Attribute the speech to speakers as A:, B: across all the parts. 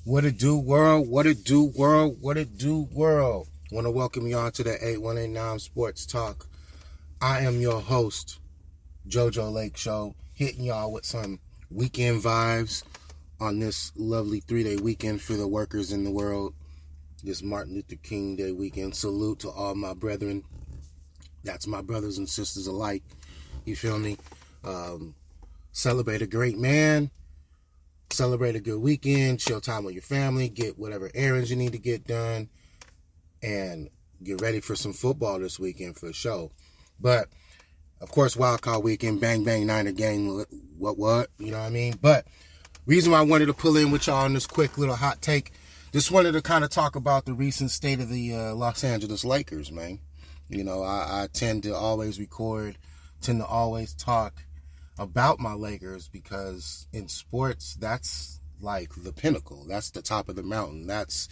A: What it do, world? What it do, world? What it do, world? Want to welcome y'all to the 8189 Sports Talk. I am your host, JoJoLakeshow, hitting y'all with some weekend vibes on this lovely 3-day weekend for the workers in the world. This Martin Luther King Day weekend. Salute to all my brethren. That's my brothers and sisters alike. You feel me? Celebrate a great man. Celebrate a good weekend. Chill time with your family. Get whatever errands you need to get done. And get ready for some football this weekend for sure. But, of course, wild card weekend. Bang, bang, Niner game. What? You know what I mean? But, reason why I wanted to pull in with y'all on this quick little hot take. Just wanted to kind of talk about the recent state of the Los Angeles Lakers, man. You know, I tend to always talk about my Lakers because in sports, that's like the pinnacle. That's the top of the mountain. That's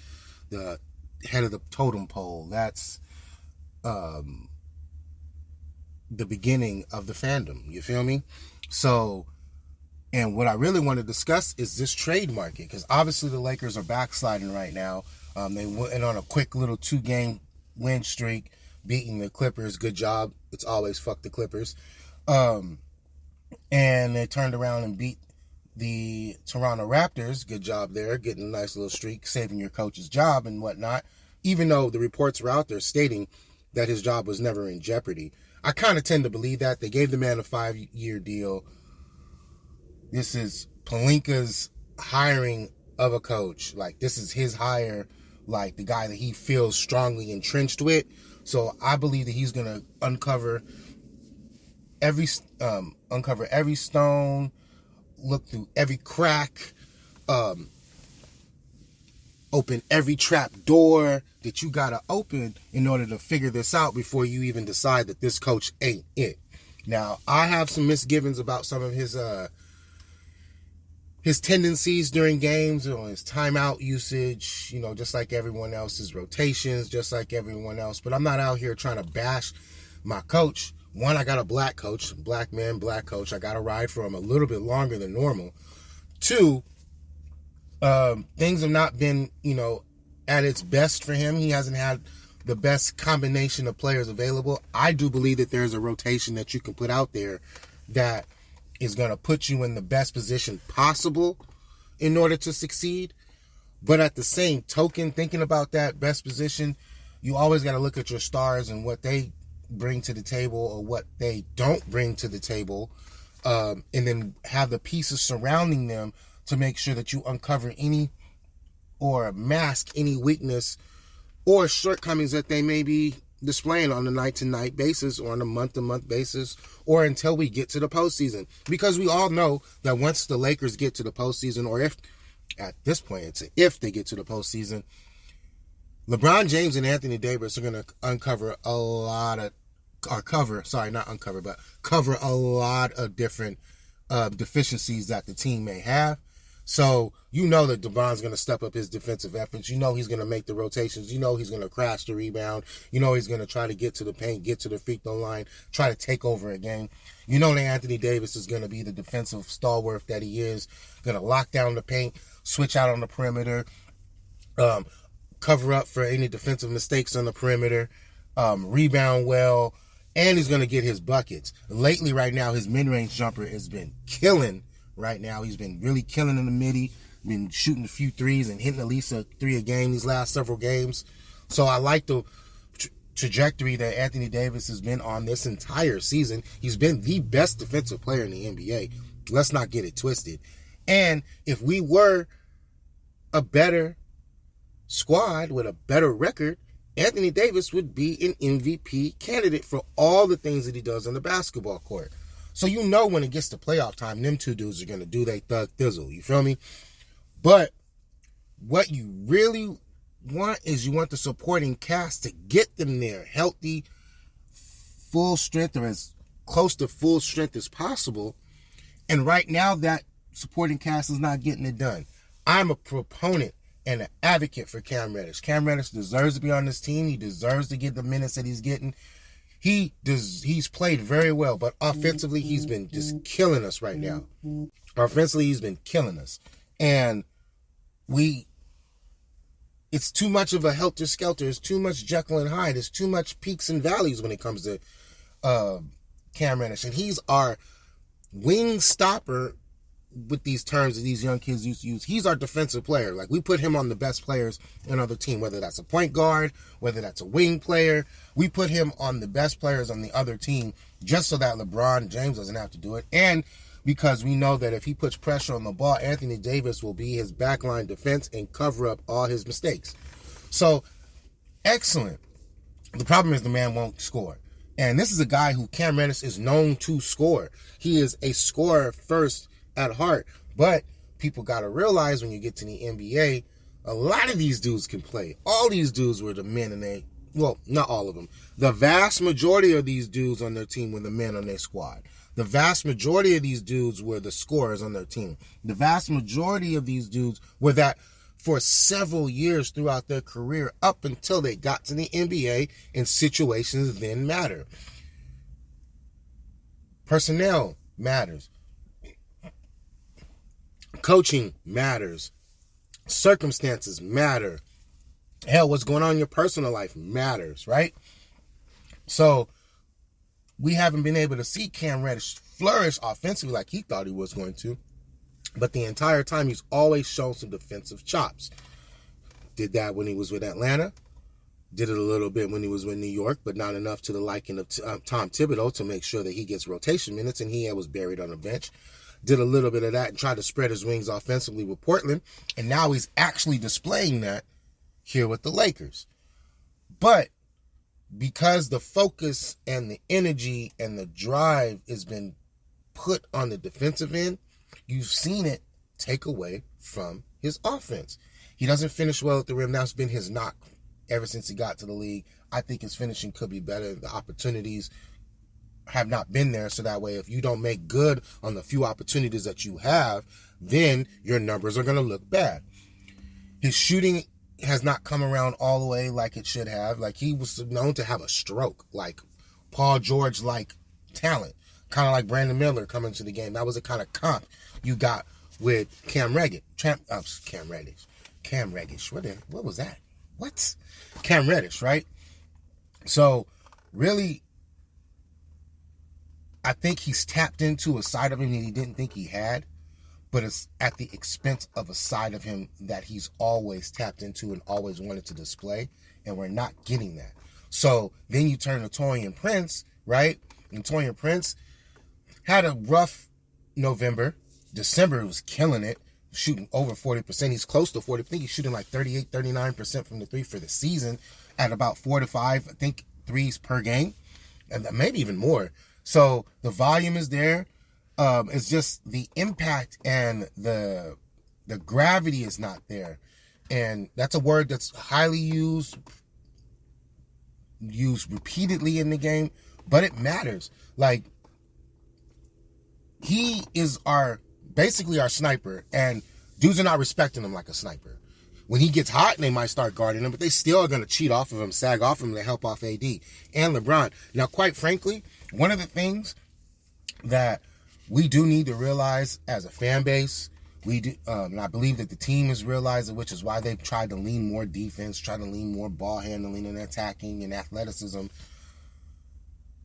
A: the head of the totem pole. That's the beginning of the fandom. You feel me? So, and what I really want to discuss is this trade market, because obviously the Lakers are backsliding right now. They went on a quick little 2-game win streak, beating the Clippers. Good job. It's always fuck the Clippers. And they turned around and beat the Toronto Raptors. Good job there. Getting a nice little streak, saving your coach's job and whatnot. Even though the reports were out there stating that his job was never in jeopardy. I kind of tend to believe that. They gave the man a 5-year deal. This is Pelinka's hiring of a coach. Like, this is his hire, like the guy that he feels strongly entrenched with. So I believe that he's going to uncover every stone, look through every crack, open every trap door that you gotta open in order to figure this out before you even decide that this coach ain't it. Now, I have some misgivings about some of his tendencies during games, his timeout usage, just like everyone else's rotations, just like everyone else. But I'm not out here trying to bash my coach. One, I got a black coach, black man, black coach. I got to ride for him a little bit longer than normal. Two, things have not been, at its best for him. He hasn't had the best combination of players available. I do believe that there's a rotation that you can put out there that is going to put you in the best position possible in order to succeed. But at the same token, thinking about that best position, you always got to look at your stars and what they bring to the table or what they don't bring to the table, and then have the pieces surrounding them to make sure that you uncover any or mask any weakness or shortcomings that they may be displaying on a night-to-night basis or on a month-to-month basis or until we get to the postseason. Because we all know that once the Lakers get to the postseason, or if, at this point, it's if they get to the postseason, LeBron James and Anthony Davis are going to cover a lot of different deficiencies that the team may have. So, that LeBron's going to step up his defensive efforts. He's going to make the rotations. He's going to crash the rebound. He's going to try to get to the paint, get to the free throw line, try to take over a game. That Anthony Davis is going to be the defensive stalwart that he is, going to lock down the paint, switch out on the perimeter, cover up for any defensive mistakes on the perimeter, rebound well, and he's going to get his buckets. Lately, right now, his mid-range jumper has been killing right now. He's been really killing in the midi, been shooting a few threes and hitting at least a 3 a game these last several games. So I like the trajectory that Anthony Davis has been on this entire season. He's been the best defensive player in the NBA. Let's not get it twisted. And if we were a better squad with a better record, Anthony Davis would be an MVP candidate for all the things that he does on the basketball court. So when it gets to playoff time, them two dudes are going to do their thug thizzle. You feel me? But what you really want is you want the supporting cast to get them there healthy, full strength, or as close to full strength as possible. And right now, that supporting cast is not getting it done. I'm a proponent and an advocate for Cam Reddish. Cam Reddish deserves to be on this team. He deserves to get the minutes that he's getting. He's played very well, but offensively, he's been just killing us right now. Offensively, he's been killing us. And we it's too much of a helter-skelter. It's too much Jekyll and Hyde. It's too much peaks and valleys when it comes to Cam Reddish. And he's our wing stopper with these terms that these young kids used to use. He's our defensive player. Like, we put him on the best players in another team, whether that's a point guard, whether that's a wing player. We put him on the best players on the other team just so that LeBron James doesn't have to do it. And because we know that if he puts pressure on the ball, Anthony Davis will be his backline defense and cover up all his mistakes. So, excellent. The problem is the man won't score. And this is a guy who Cam Reddish is known to score. He is a scorer first at heart. But people got to realize when you get to the NBA, a lot of these dudes can play. All these dudes were the men in their, well, not all of them. The vast majority of these dudes on their team were the men on their squad. The vast majority of these dudes were the scorers on their team. The vast majority of these dudes were that for several years throughout their career up until they got to the NBA, and situations then matter. Personnel matters. Coaching matters. Circumstances matter. Hell, what's going on in your personal life matters, right? So, we haven't been able to see Cam Reddish flourish offensively like he thought he was going to. But the entire time, he's always shown some defensive chops. Did that when he was with Atlanta. Did it a little bit when he was with New York, but not enough to the liking of Tom Thibodeau to make sure that he gets rotation minutes, and he was buried on the bench. Did a little bit of that and tried to spread his wings offensively with Portland, and now he's actually displaying that here with the Lakers. But because the focus and the energy and the drive has been put on the defensive end, you've seen it take away from his offense. He doesn't finish well at the rim. That's been his knock ever since he got to the league. I think his finishing could be better. The opportunities have not been there, so that way if you don't make good on the few opportunities that you have, then your numbers are going to look bad. His shooting has not come around all the way like it should have. Like, he was known to have a stroke, like Paul George-like talent, kind of like Brandon Miller coming to the game. That was the kind of comp you got with Cam Reddish. What was that? What? Cam Reddish, right? So, really, I think he's tapped into a side of him that he didn't think he had, but it's at the expense of a side of him that he's always tapped into and always wanted to display, and we're not getting that. So then you turn to Taurean Prince, right? And Taurean Prince had a rough November. December was killing it, shooting over 40%. He's close to 40%. I think he's shooting like 38, 39% from the three for the season at about 4 to 5, I think, threes per game, and maybe even more. So the volume is there. It's just the impact and the gravity is not there. And that's a word that's highly used repeatedly in the game, but it matters. Like, he is basically our sniper, and dudes are not respecting him like a sniper. When he gets hot, they might start guarding him, but they still are going to cheat off of him, sag off him to help off AD and LeBron. Now, quite frankly, one of the things that we do need to realize as a fan base, and I believe that the team has realized it, which is why they've tried to lean more defense, try to lean more ball handling and attacking and athleticism.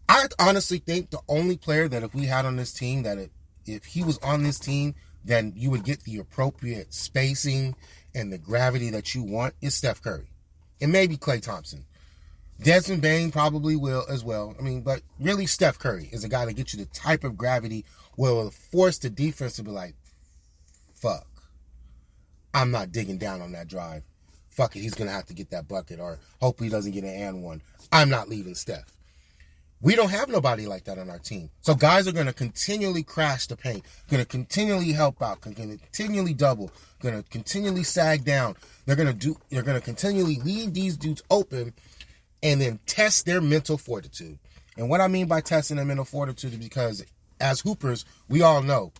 A: I honestly think the only player that if we had on this team, that if he was on this team, then you would get the appropriate spacing and the gravity that you want, is Steph Curry. And maybe Klay Thompson. Desmond Bane probably will as well. I mean, but really Steph Curry is a guy that gets you the type of gravity where it will force the defense to be like, fuck, I'm not digging down on that drive. Fuck it, he's going to have to get that bucket, or hopefully he doesn't get an and one. I'm not leaving Steph. We don't have nobody like that on our team. So guys are going to continually crash the paint, going to continually help out, going to continually double, going to continually sag down. They're going to continually leave these dudes open and then test their mental fortitude. And what I mean by testing their mental fortitude is because as hoopers, we all know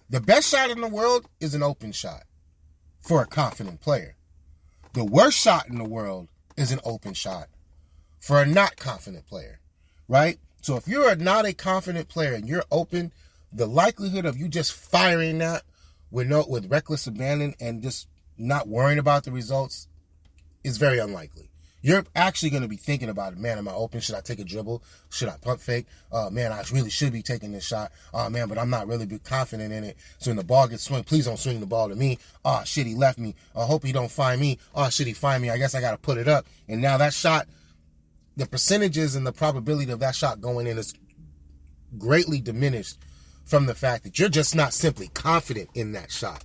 A: the best shot in the world is an open shot for a confident player. The worst shot in the world is an open shot for a not confident player. Right? So if you're not a confident player and you're open, the likelihood of you just firing that with reckless abandon and just not worrying about the results is very unlikely. You're actually going to be thinking about it. Man, am I open? Should I take a dribble? Should I pump fake? Man, I really should be taking this shot. Oh, man, but I'm not really confident in it. So when the ball gets swung, please don't swing the ball to me. Oh, shit, he left me. I hope he don't find me. Oh, shit, he find me. I guess I got to put it up. And now that shot, the percentages and the probability of that shot going in is greatly diminished from the fact that you're just not simply confident in that shot,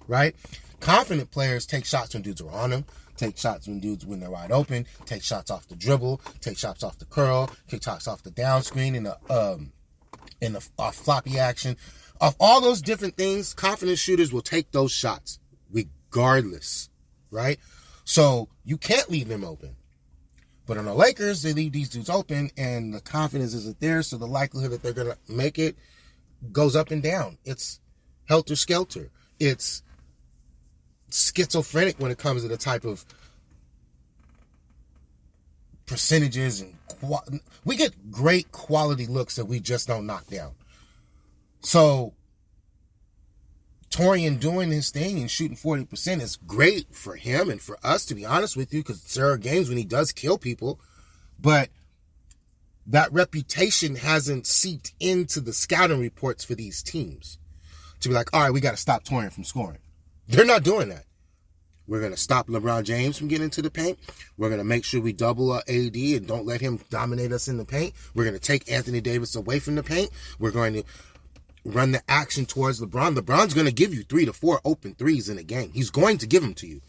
A: right? Confident players take shots when dudes are on them, take shots when they're wide open, take shots off the dribble, take shots off the curl, take shots off the down screen in the off floppy action. Of all those different things, confident shooters will take those shots regardless, right? So you can't leave them open. But on the Lakers, they leave these dudes open and the confidence isn't there, so the likelihood that they're going to make it goes up and down. It's helter-skelter. It's schizophrenic when it comes to the type of percentages and we get great quality looks that we just don't knock down. So Torian doing his thing and shooting 40% is great for him and for us, to be honest with you, because there are games when he does kill people, but that reputation hasn't seeped into the scouting reports for these teams to be like, all right, we got to stop Torian from scoring. They're not doing that. We're going to stop LeBron James from getting into the paint. We're going to make sure we double AD and don't let him dominate us in the paint. We're going to take Anthony Davis away from the paint. We're going to run the action towards LeBron. LeBron's going to give you 3 to 4 open threes in a game. He's going to give them to you.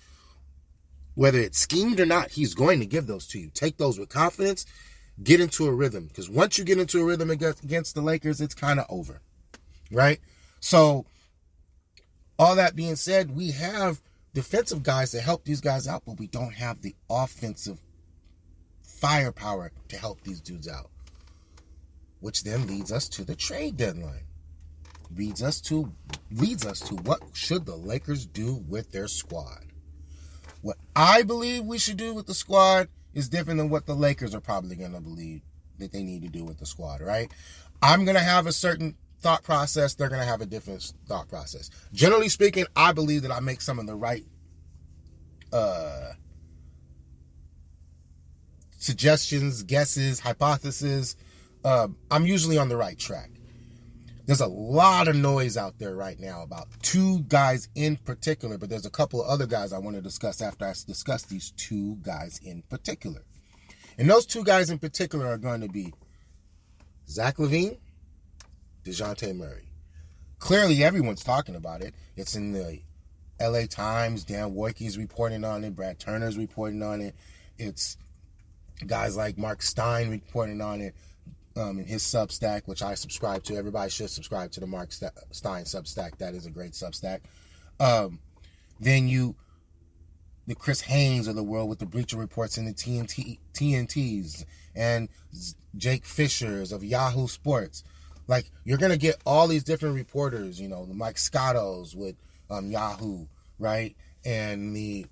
A: Whether it's schemed or not, he's going to give those to you. Take those with confidence. Get into a rhythm. Because once you get into a rhythm against the Lakers, it's kind of over. Right? So, all that being said, we have defensive guys that help these guys out, but we don't have the offensive firepower to help these dudes out. Which then leads us to the trade deadline. Leads us to what should the Lakers do with their squad. What I believe we should do with the squad is different than what the Lakers are probably going to believe that they need to do with the squad, right? I'm going to have a certain thought process. They're going to have a different thought process. Generally speaking, I believe that I make some of the right suggestions, guesses, hypotheses. I'm usually on the right track. There's a lot of noise out there right now about 2 guys in particular, but there's a couple of other guys I want to discuss after I discuss these 2 guys in particular. And those 2 guys in particular are going to be Zach Lavine, DeJounte Murray. Clearly, everyone's talking about it. It's in the LA Times. Dan Wojcicki's reporting on it. Brad Turner's reporting on it. It's guys like Mark Stein reporting on it. In his Substack, which I subscribe to. Everybody should subscribe to the Mark Stein Substack. That is a great Substack. Then the Chris Haynes of the world with the Bleacher Reports and the TNTs, and Jake Fishers of Yahoo Sports. Like, you're going to get all these different reporters, the Mike Scottos with Yahoo, right? And the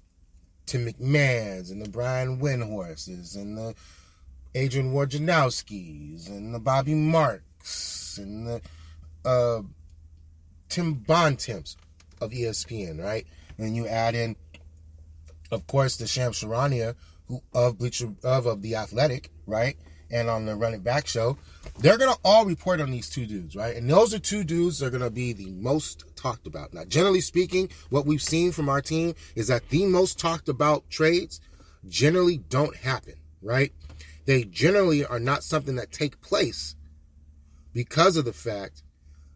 A: Tim McMahons and the Brian Windhorses and the Adrian Wojnarowski's and the Bobby Marks and the Tim Bontemps of ESPN, right? And you add in, of course, the Shams Charania of The Athletic, right? And on the Run It Back show. They're going to all report on these 2 dudes, right? And those are 2 dudes that are going to be the most talked about. Now, generally speaking, what we've seen from our team is that the most talked about trades generally don't happen, right? They generally are not something that take place because of the fact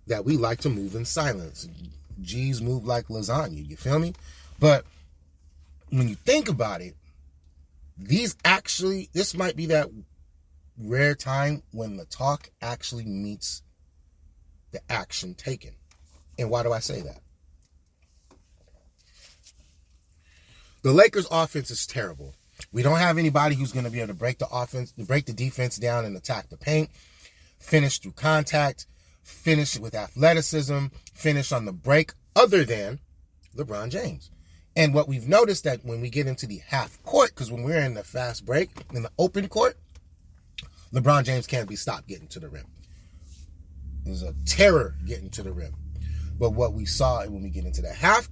A: that we like to move in silence. G's move like lasagna, you feel me? But when you think about it, this might be that rare time when the talk actually meets the action taken. And why do I say that? The Lakers' offense is terrible. We don't have anybody who's going to be able to break the defense down and attack the paint, finish through contact, finish with athleticism, finish on the break, other than LeBron James. And what we've noticed that when we get into the half court, because when we're in the fast break, in the open court, LeBron James can't be stopped getting to the rim. There's a terror getting to the rim. But what we saw when we get into the half